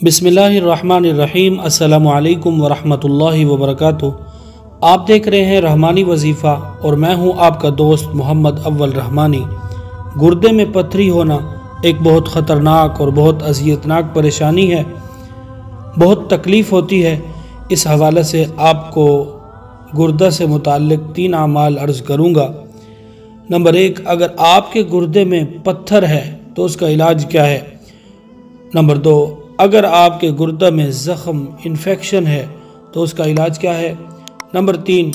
बिस्मिल्लाहिर्रहमानिर्रहीम। अस्सलामु अलैकुम वरहमतुल्लाहि वबरकातुह। आप देख रहे हैं रहमानी वजीफ़ा और मैं हूं आपका दोस्त मोहम्मद अव्वल रहमानी। गुर्दे में पथरी होना एक बहुत ख़तरनाक और बहुत अज़ियतनाक परेशानी है, बहुत तकलीफ़ होती है। इस हवाले से आपको गुर्दा से मुताल्लिक़ 3 अमाल अर्ज़ करूँगा। नंबर 1, अगर आपके गुर्दे में पत्थर है तो उसका इलाज क्या है। नंबर 2, अगर आपके गुर्दा में ज़ख़म इन्फेक्शन है तो उसका इलाज क्या है। नंबर 3,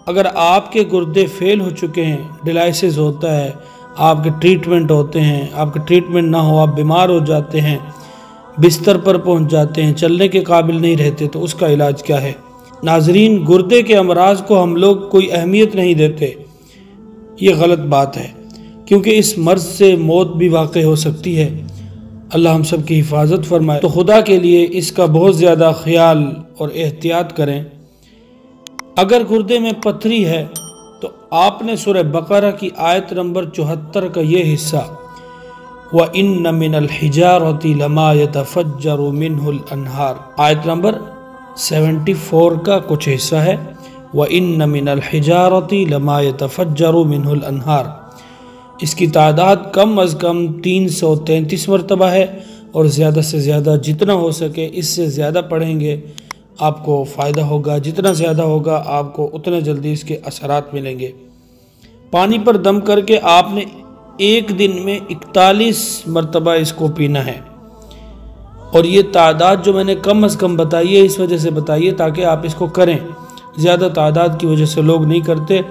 अगर आपके गुर्दे फेल हो चुके हैं, डायलिसिस होता है, आपके ट्रीटमेंट होते हैं, आपके ट्रीटमेंट ना हो, आप बीमार हो जाते हैं, बिस्तर पर पहुंच जाते हैं, चलने के काबिल नहीं रहते, तो उसका इलाज क्या है। नाज़रीन, गुर्दे के अमराज को हम लोग कोई अहमियत नहीं देते, ये गलत बात है, क्योंकि इस मर्ज़ से मौत भी वाक़ई हो सकती है। अल्लाह हम सब की हिफाजत फरमाए। तो खुदा के लिए इसका बहुत ज़्यादा ख्याल और एहतियात करें। अगर गुर्दे में पथरी है तो आपने सूरह बकरा की आयत नंबर 74 का ये हिस्सा, व इन्न मिनल हिजारति लमा यतफज्जरु मिन्हुल अनहार, आयत नंबर 74 का कुछ हिस्सा है, व इन्न मिनल हिजारति लमा यतफज्जरु मिन्हुल अनहार। इसकी तादाद कम अज़ कम 333 मरतबा है और ज़्यादा से ज़्यादा जितना हो सके इससे ज़्यादा पढ़ेंगे आपको फ़ायदा होगा। जितना ज़्यादा होगा आपको उतने जल्दी इसके असरात मिलेंगे। पानी पर दम करके आपने एक दिन में 41 मरतबा इसको पीना है। और ये तादाद जो मैंने कम अज़ कम बताई है, इस वजह से बताइए ताकि आप इसको करें। ज़्यादा तादाद की वजह से लोग नहीं करते।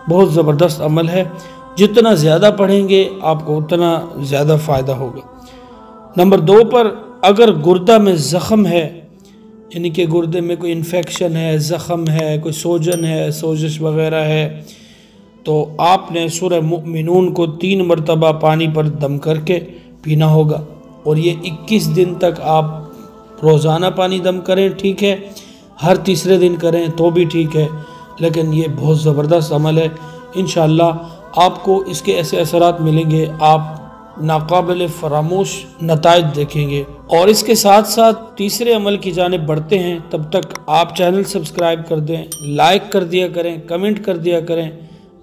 बहुत ज़बरदस्त अमल है, जितना ज़्यादा पढ़ेंगे आपको उतना ज़्यादा फ़ायदा होगा। नंबर 2 पर, अगर गुर्दा में ज़ख़म है, यानी कि गुर्दे में कोई इन्फेक्शन है, ज़ख़म है, कोई सोजन है, सोजिश वग़ैरह है, तो आपने सूरह मुमिनून को 3 मरतबा पानी पर दम करके पीना होगा। और ये 21 दिन तक आप रोज़ाना पानी दम करें, ठीक है, हर तीसरे दिन करें तो भी ठीक है, लेकिन ये बहुत ज़बरदस्त अमल है। इंशाअल्लाह आपको इसके ऐसे असरात मिलेंगे, आप नाकाबिल फरामोश नताइज देखेंगे। और इसके साथ साथ तीसरे अमल की जानिब बढ़ते हैं। तब तक आप चैनल सब्सक्राइब कर दें, लाइक कर दिया करें, कमेंट कर दिया करें,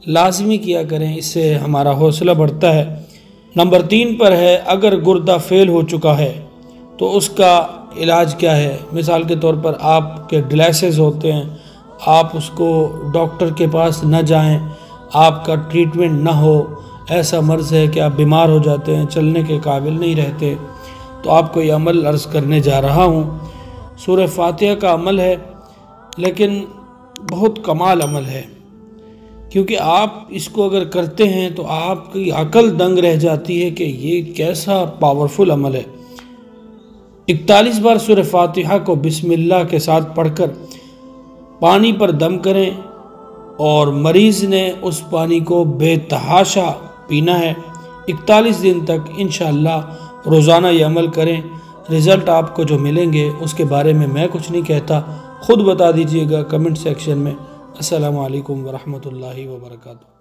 लाजमी किया करें, इससे हमारा हौसला बढ़ता है। नंबर 3 पर है, अगर गुर्दा फेल हो चुका है तो उसका इलाज क्या है। मिसाल के तौर पर आपके डायलिसिस होते हैं, आप उसको डॉक्टर के पास न जाएँ, आपका ट्रीटमेंट ना हो, ऐसा मर्ज़ है कि आप बीमार हो जाते हैं, चलने के काबिल नहीं रहते, तो आपको ये अमल अर्ज़ करने जा रहा हूँ। सूरह फातिहा का अमल है, लेकिन बहुत कमाल अमल है, क्योंकि आप इसको अगर करते हैं तो आपकी अकल दंग रह जाती है कि ये कैसा पावरफुल अमल है। 41 बार सूरह फातिहा को बिस्मिल्लाह के साथ पढ़कर पानी पर दम करें और मरीज़ ने उस पानी को बेतहाशा पीना है 41 दिन तक। इंशाअल्लाह रोज़ाना ये अमल करें, रिज़ल्ट आपको जो मिलेंगे उसके बारे में मैं कुछ नहीं कहता, ख़ुद बता दीजिएगा कमेंट सेक्शन में। अस्सलामु अलैकुम वरहमतुल्लाहि वबरकातुहू।